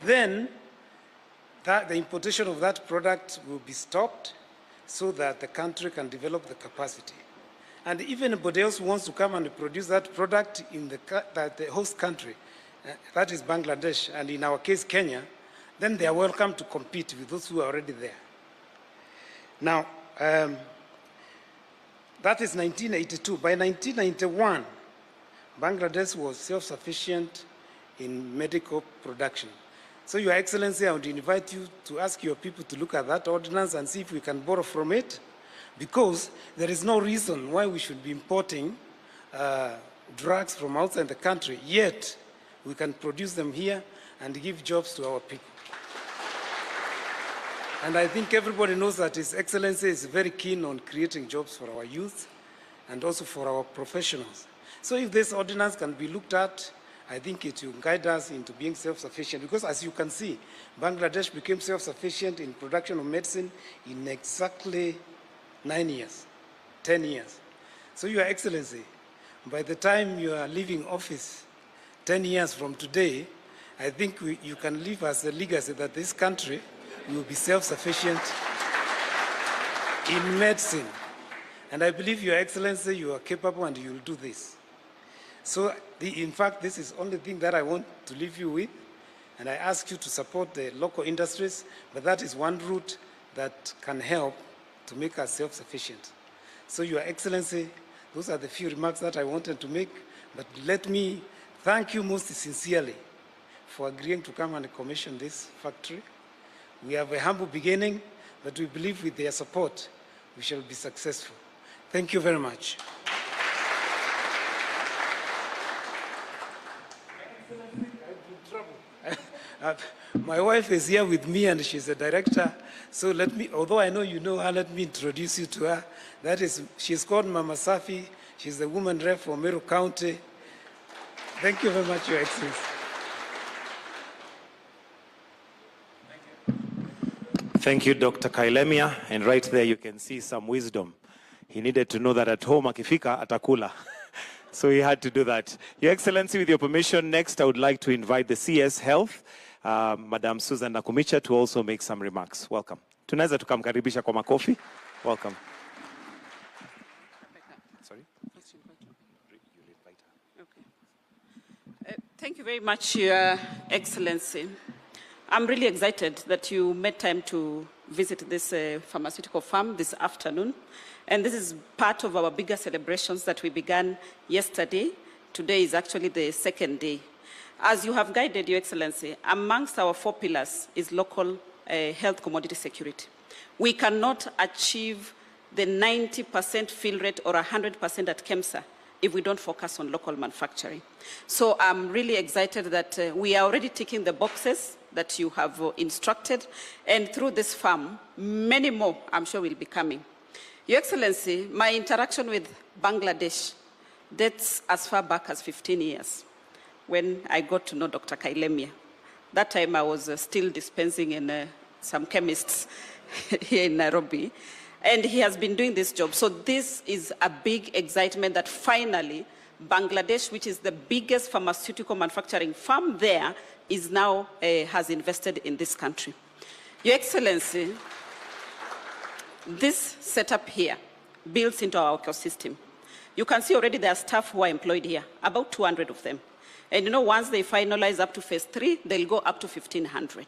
then the importation of that product will be stopped so that the country can develop the capacity. And even anybody else who wants to come and produce that product in the host country, that is Bangladesh, and in our case, Kenya, then they are welcome to compete with those who are already there. Now, that is 1982. By 1991, Bangladesh was self-sufficient in medical production. So, Your Excellency, I would invite you to ask your people to look at that ordinance and see if we can borrow from it, because there is no reason why we should be importing drugs from outside the country, yet we can produce them here and give jobs to our people. And I think everybody knows that His Excellency is very keen on creating jobs for our youth and also for our professionals. So if this ordinance can be looked at, I think it will guide us into being self-sufficient, because as you can see, Bangladesh became self-sufficient in production of medicine in exactly 9 years, 10 years. So Your Excellency, by the time you are leaving office 10 years from today, I think you can leave as a legacy that this country will be self-sufficient in medicine. And I believe, Your Excellency, you are capable and you will do this. So, in fact, this is the only thing that I want to leave you with. And I ask you to support the local industries, but that is one route that can help to make us self-sufficient. So, Your Excellency, those are the few remarks that I wanted to make. But let me thank you most sincerely for agreeing to come and commission this factory. We have a humble beginning, but we believe with their support, we shall be successful. Thank you very much. My wife is here with me and she's a director. So let me, although I know you know her, let me introduce you to her. That is, she's called Mama Safi. She's the woman rep for Meru County. Thank you very much, Your Excellency. Thank you, Dr. Kailemia. And right there, you can see some wisdom. He needed to know that at home, akifika atakula. So he had to do that. Your Excellency, with your permission, next I would like to invite the CS Health, Madam Susan Nakumicha, to also make some remarks. Welcome. Tunaweza tukamkaribisha kwa makofi. Welcome. Sorry? Okay. Thank you very much, Your Excellency. I'm really excited that you made time to visit this pharmaceutical farm this afternoon. And this is part of our bigger celebrations that we began yesterday. Today is actually the second day. As you have guided, Your Excellency, amongst our 4 pillars is local health commodity security. We cannot achieve the 90% fill rate or 100% at KEMSA if we don't focus on local manufacturing. So I'm really excited that we are already ticking the boxes that you have instructed, and through this farm, many more, I'm sure, will be coming. Your Excellency, my interaction with Bangladesh dates as far back as 15 years, when I got to know Dr. Kailemia. That time I was still dispensing in some chemists here in Nairobi, and he has been doing this job. So this is a big excitement that finally Bangladesh, which is the biggest pharmaceutical manufacturing farm there, is now has invested in this country. Your Excellency, this setup here builds into our ecosystem. You can see already there are staff who are employed here, about 200 of them. And you know, once they finalize up to phase 3, they'll go up to 1,500.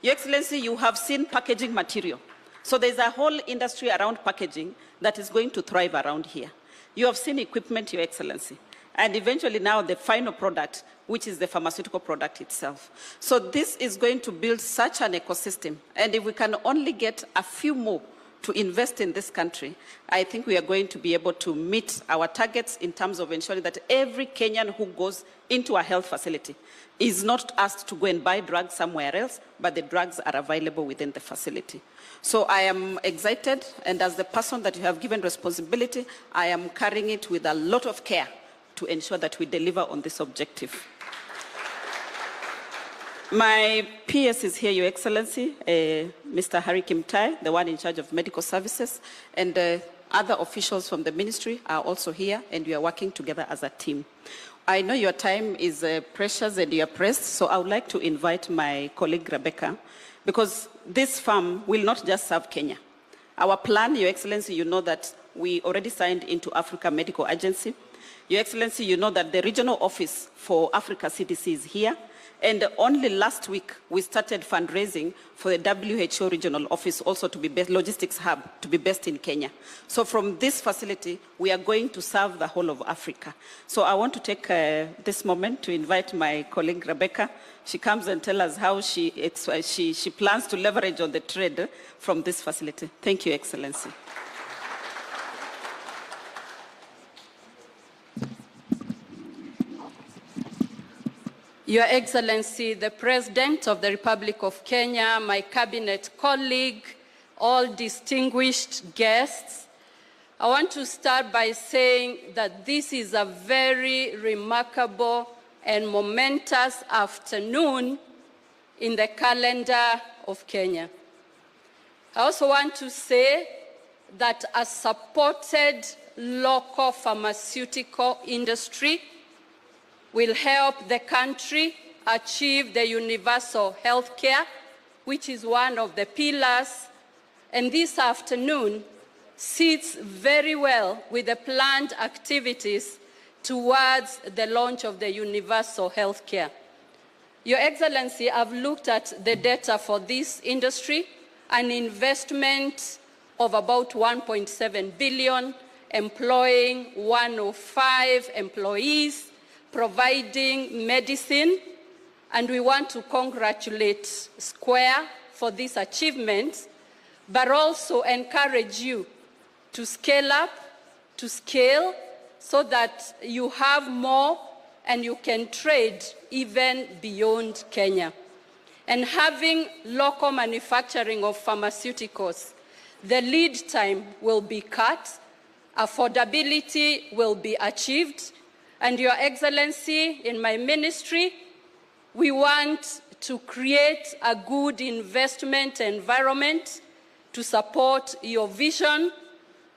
Your Excellency, you have seen packaging material. So there's a whole industry around packaging that is going to thrive around here. You have seen equipment, Your Excellency. And eventually now the final product, which is the pharmaceutical product itself. So this is going to build such an ecosystem. And if we can only get a few more to invest in this country, I think we are going to be able to meet our targets in terms of ensuring that every Kenyan who goes into a health facility is not asked to go and buy drugs somewhere else, but the drugs are available within the facility. So I am excited, and as the person that you have given responsibility, I am carrying it with a lot of care to ensure that we deliver on this objective. My PS is here, Your Excellency, Mr. Harry Kimtai, the one in charge of medical services, and other officials from the ministry are also here, and we are working together as a team. I know your time is precious and you are pressed, so I would like to invite my colleague Rebecca, because this farm will not just serve Kenya. Our plan, Your Excellency, you know that we already signed into Africa Medical Agency. Your Excellency, you know that the regional office for Africa CDC is here. And only last week, we started fundraising for the WHO regional office also to be based, logistics hub, to be based in Kenya. So from this facility, we are going to serve the whole of Africa. So I want to take this moment to invite my colleague Rebecca. She comes and tells us how she plans to leverage on the trade from this facility. Thank you, Excellency. Your Excellency, the President of the Republic of Kenya, my cabinet colleague, all distinguished guests, I want to start by saying that this is a very remarkable and momentous afternoon in the calendar of Kenya. I also want to say that a supported local pharmaceutical industry will help the country achieve the universal health care, which is one of the pillars, and this afternoon sits very well with the planned activities towards the launch of the universal health care. Your Excellency, I've looked at the data for this industry, an investment of about 1.7 billion, employing 105 employees, providing medicine, and we want to congratulate Square for this achievement, but also encourage you to scale up, to scale, so that you have more and you can trade even beyond Kenya. And having local manufacturing of pharmaceuticals, the lead time will be cut, affordability will be achieved, and Your Excellency, in my ministry, we want to create a good investment environment to support your vision.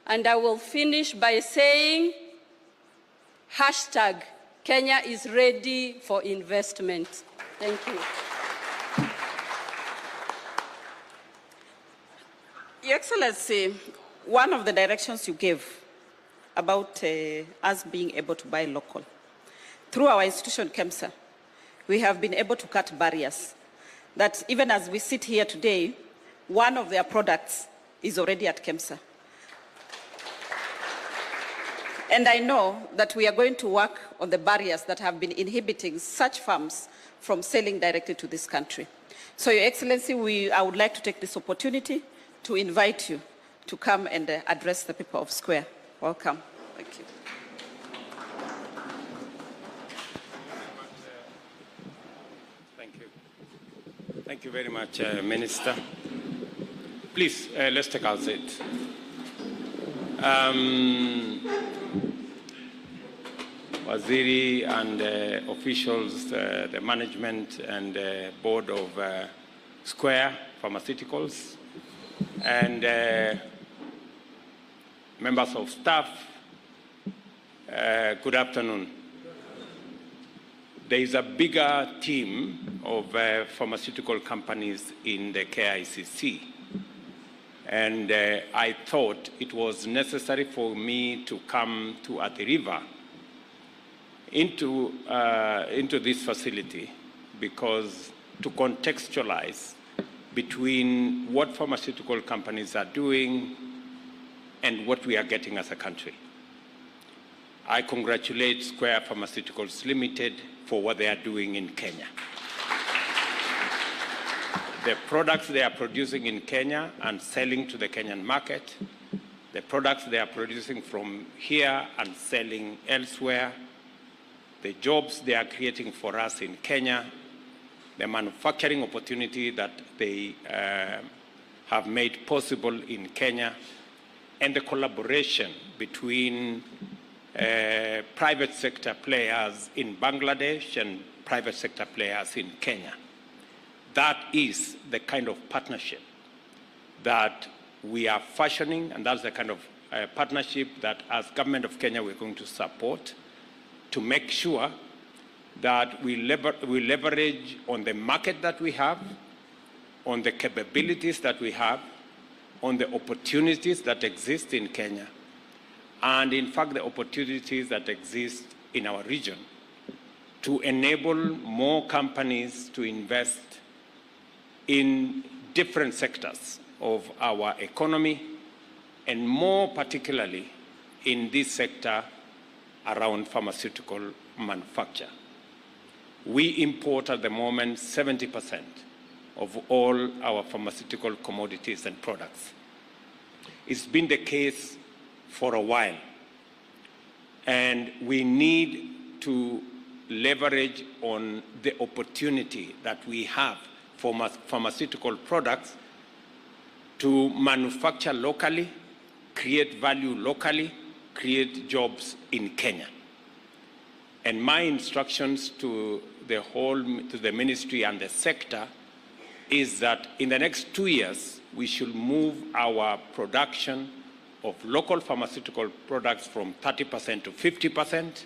And I will finish by saying, hashtag Kenya is ready for investment. Thank you. Your Excellency, one of the directions you gave about us being able to buy local. Through our institution, KEMSA, we have been able to cut barriers that even as we sit here today, one of their products is already at KEMSA. And I know that we are going to work on the barriers that have been inhibiting such farms from selling directly to this country. So, Your Excellency, I would like to take this opportunity to invite you to come and address the people of Square. Welcome. Thank you. Thank you. Thank you very much, Minister. Please, let's take our seat. Waziri and officials, the management and board of Square Pharmaceuticals, and members of staff, good afternoon. There is a bigger team of pharmaceutical companies in the KICC, and I thought it was necessary for me to come to Athi River into this facility because to contextualize between what pharmaceutical companies are doing and what we are getting as a country. I congratulate Square Pharmaceuticals Limited for what they are doing in Kenya. The products they are producing in Kenya and selling to the Kenyan market, the products they are producing from here and selling elsewhere, the jobs they are creating for us in Kenya, the manufacturing opportunity that they have made possible in Kenya, and the collaboration between private sector players in Bangladesh and private sector players in Kenya. That is the kind of partnership that we are fashioning, and that's the kind of partnership that as government of Kenya we're going to support. to make sure that we leverage on the market that we have, on the capabilities that we have, on the opportunities that exist in Kenya, and in fact the opportunities that exist in our region to enable more companies to invest in different sectors of our economy, and more particularly in this sector around pharmaceutical manufacture. We import at the moment 70% of all our pharmaceutical commodities and products. It's been the case for a while, and we need to leverage on the opportunity that we have for pharmaceutical products to manufacture locally, create value locally, create jobs in Kenya. And my instructions to the ministry and the sector is that in the next 2 years, we should move our production of local pharmaceutical products from 30% to 50%,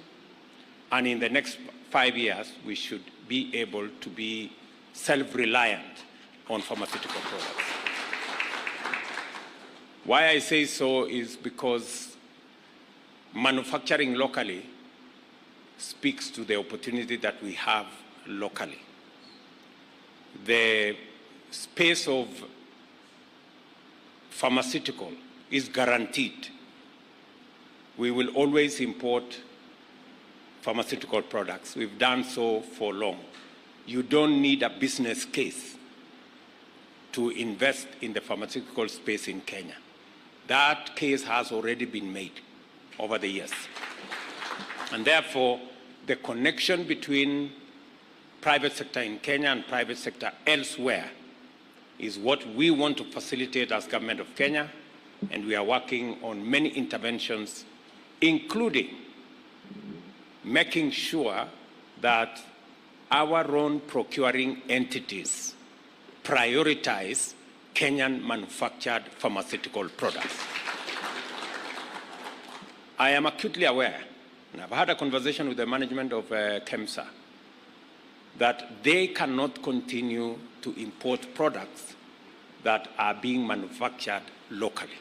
and in the next 5 years, we should be able to be self-reliant on pharmaceutical products. Why I say so is because manufacturing locally speaks to the opportunity that we have locally. The space of pharmaceutical is guaranteed. We will always import pharmaceutical products. We've done so for long. You don't need a business case to invest in the pharmaceutical space in Kenya. That case has already been made over the years. And therefore, the connection between private sector in Kenya and private sector elsewhere is what we want to facilitate as Government of Kenya, and we are working on many interventions, including making sure that our own procuring entities prioritize Kenyan manufactured pharmaceutical products. I am acutely aware, and I've had a conversation with the management of KEMSA, that they cannot continue to import products that are being manufactured locally.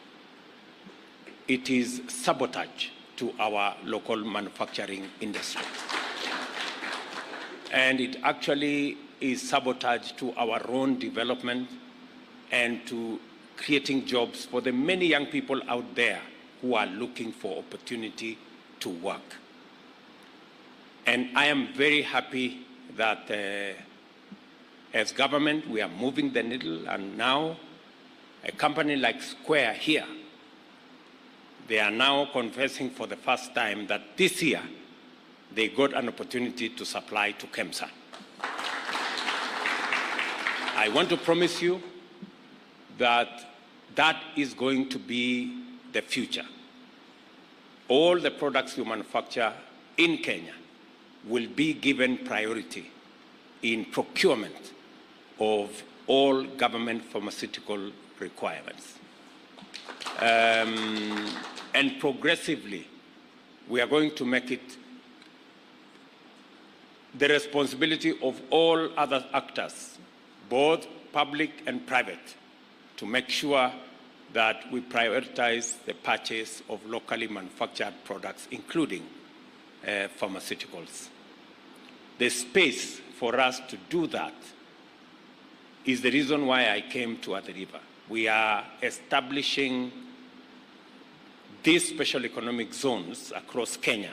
It is sabotage to our local manufacturing industry. And it actually is sabotage to our own development and to creating jobs for the many young people out there who are looking for opportunity to work. And I am very happy that as government, we are moving the needle, and now a company like Square here, they are now confessing for the first time that this year they got an opportunity to supply to KEMSA. I want to promise you that that is going to be the future. All the products you manufacture in Kenya will be given priority in procurement of all government pharmaceutical requirements. And progressively, we are going to make it the responsibility of all other actors, both public and private, to make sure that we prioritize the purchase of locally manufactured products, including pharmaceuticals. The space for us to do that is the reason why I came to Athi River. We are establishing these special economic zones across Kenya.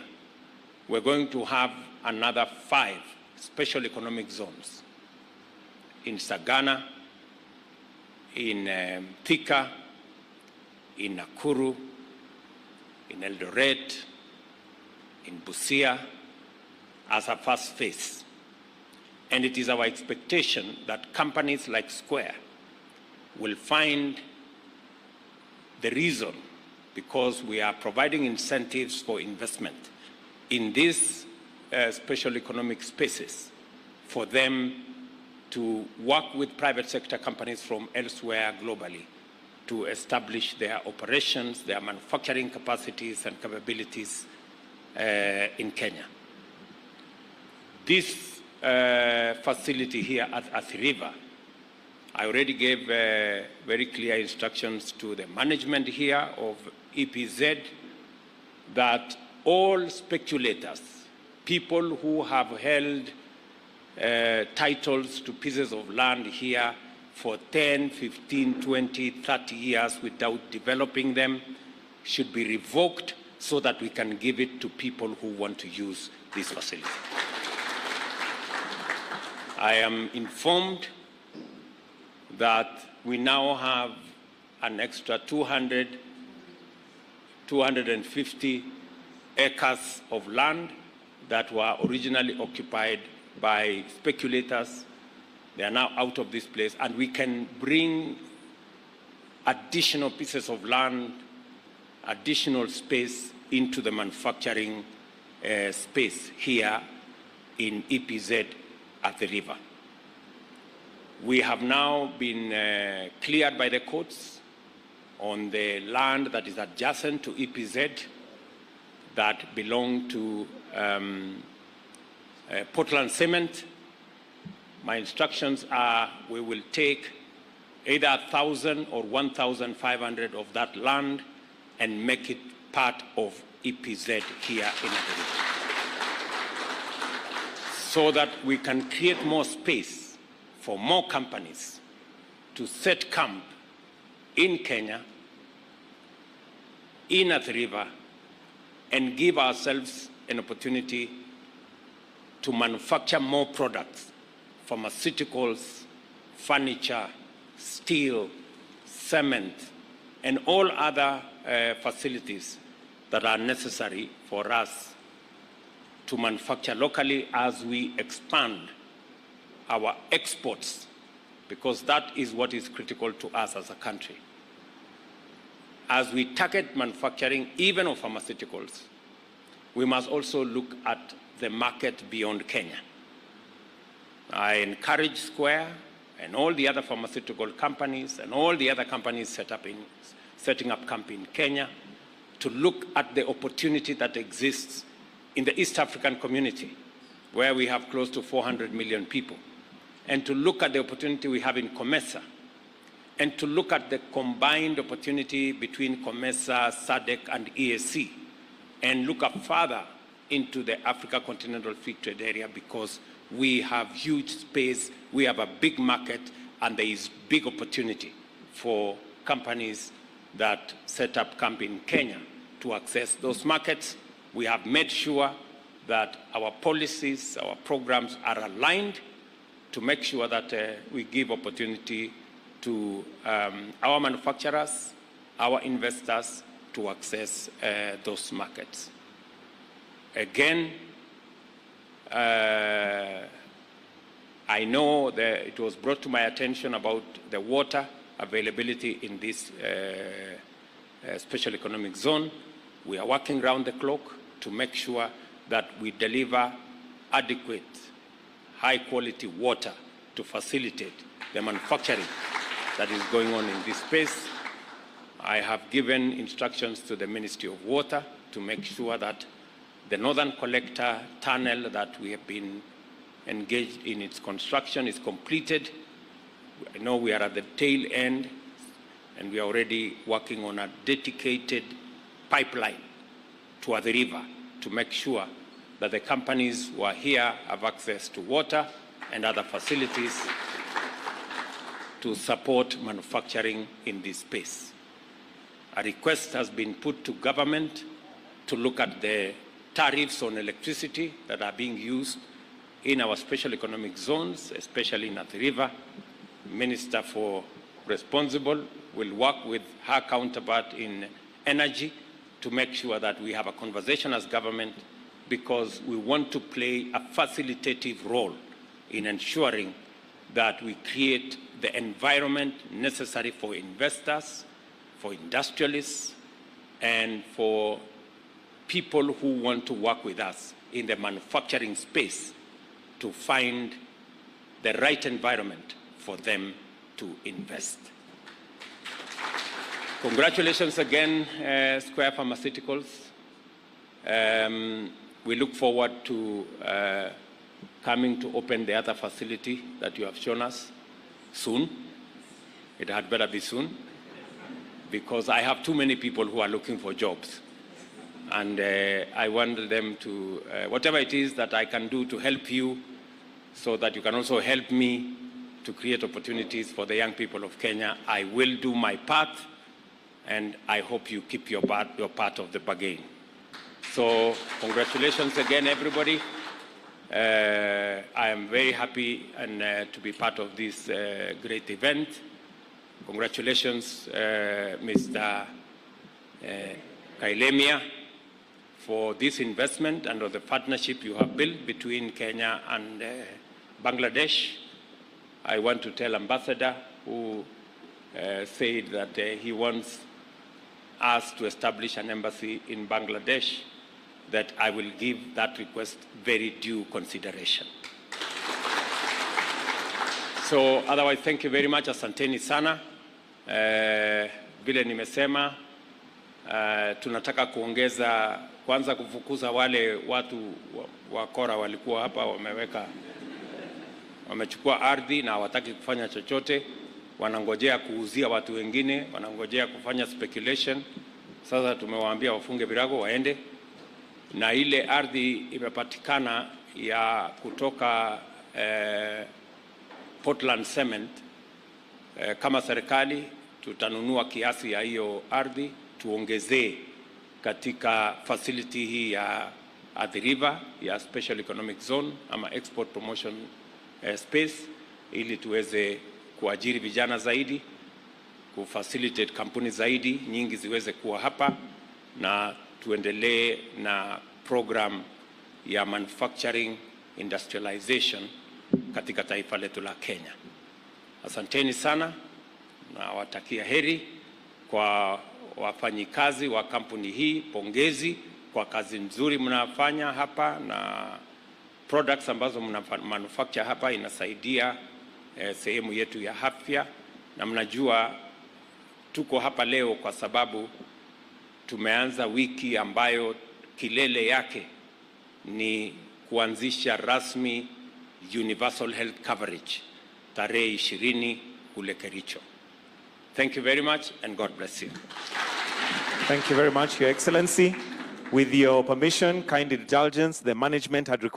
We're going to have another 5 special economic zones in Sagana, in Thika, in Nakuru, in Eldoret, in Busia, as a first phase. And it is our expectation that companies like Square will find the reason, because we are providing incentives for investment in these special economic spaces, for them to work with private sector companies from elsewhere globally to establish their operations, their manufacturing capacities and capabilities in Kenya. This facility here at Athi River, I already gave very clear instructions to the management here of EPZ that all speculators, people who have held titles to pieces of land here for 10, 15, 20, 30 years without developing them should be revoked so that we can give it to people who want to use this facility. I am informed that we now have an extra 250 acres of land that were originally occupied by speculators. They are now out of this place, and we can bring additional pieces of land, additional space into the manufacturing space here in EPZ at the river. We have now been cleared by the courts on the land that is adjacent to EPZ that belong to Portland Cement. My instructions are we will take either 1,000 or 1,500 of that land and make it part of EPZ here in Athi, so that we can create more space for more companies to set camp in Kenya, in Athi River, and give ourselves an opportunity to manufacture more products, pharmaceuticals, furniture, steel, cement, and all other facilities that are necessary for us to manufacture locally as we expand our exports, because that is what is critical to us as a country. As we target manufacturing, even of pharmaceuticals, we must also look at the market beyond Kenya. I encourage Square and all the other pharmaceutical companies and all the other companies setting up camp in Kenya to look at the opportunity that exists in the East African community, where we have close to 400 million people, and to look at the opportunity we have in COMESA, and to look at the combined opportunity between COMESA, SADC, and EAC, and look up further into the Africa Continental Free Trade Area, because we have huge space, we have a big market, and there is big opportunity for companies that set up camp in Kenya to access those markets. We have made sure that our policies, our programs are aligned to make sure that we give opportunity to our manufacturers, our investors to access those markets. Again, I know that it was brought to my attention about the water availability in this special economic zone. We are working round the clock to make sure that we deliver adequate, high-quality water to facilitate the manufacturing that is going on in this space. I have given instructions to the Ministry of Water to make sure that the Northern Collector tunnel that we have been engaged in its construction is completed. I know we are at the tail end, and we are already working on a dedicated pipeline to the river to make sure that the companies who are here have access to water and other facilities to support manufacturing in this space. A request has been put to government to look at the tariffs on electricity that are being used in our special economic zones, especially in Athi River. Minister for Responsible will work with her counterpart in energy to make sure that we have a conversation as government, because we want to play a facilitative role in ensuring that we create the environment necessary for investors, for industrialists, and for people who want to work with us in the manufacturing space to find the right environment for them to invest. Congratulations again, Square Pharmaceuticals. We look forward to coming to open the other facility that you have shown us soon. It had better be soon, because I have too many people who are looking for jobs. And I want them to, whatever it is that I can do to help you, so that you can also help me to create opportunities for the young people of Kenya, I will do my part, and I hope you keep your part of the bargain. So congratulations again, everybody. I am very happy and to be part of this great event. Congratulations, Mr. Kailemia, for this investment and of the partnership you have built between Kenya and Bangladesh. I want to tell Ambassador, who said that he wants us to establish an embassy in Bangladesh, that I will give that request very due consideration. So otherwise, thank you very much. Asanteni sana. Vile nimesema, tunataka kuongeza, kwanza kufukuza wale watu wakora walikuwa hapa, wamechukua ardhi na hawataki kufanya chochote, wanangojea kuuzia watu wengine, wanangojea kufanya speculation. Sasa tumewaambia wafunge virago waende, na ile ardhi imepatikana ya kutoka Portland Cement. Kama serikali tutanunua kiasi ya hiyo ardhi, tuongezee katika facility hii ya Athi River ya Special Economic Zone ama Export Promotion Space, ili tuweze kuajiri vijana zaidi, kufacilitate kampuni zaidi nyingi ziweze kuwa hapa, na tuendelee na program ya manufacturing industrialization katika taifa letu la Kenya. Asanteni sana na watakia heri kwa wafanyikazi wa kampuni hii. Pongezi kwa kazi nzuri mnafanya hapa, na products ambazo manufacture hapa inasaidia sehemu yetu ya afya. Na mnajua tuko hapa leo kwa sababu tumeanza wiki ambayo kilele yake ni kuanzisha rasmi universal health coverage tarehe 20 kule Kericho. Thank you very much and God bless you. Thank you very much, Your Excellency. With your permission, kind indulgence, the management had requested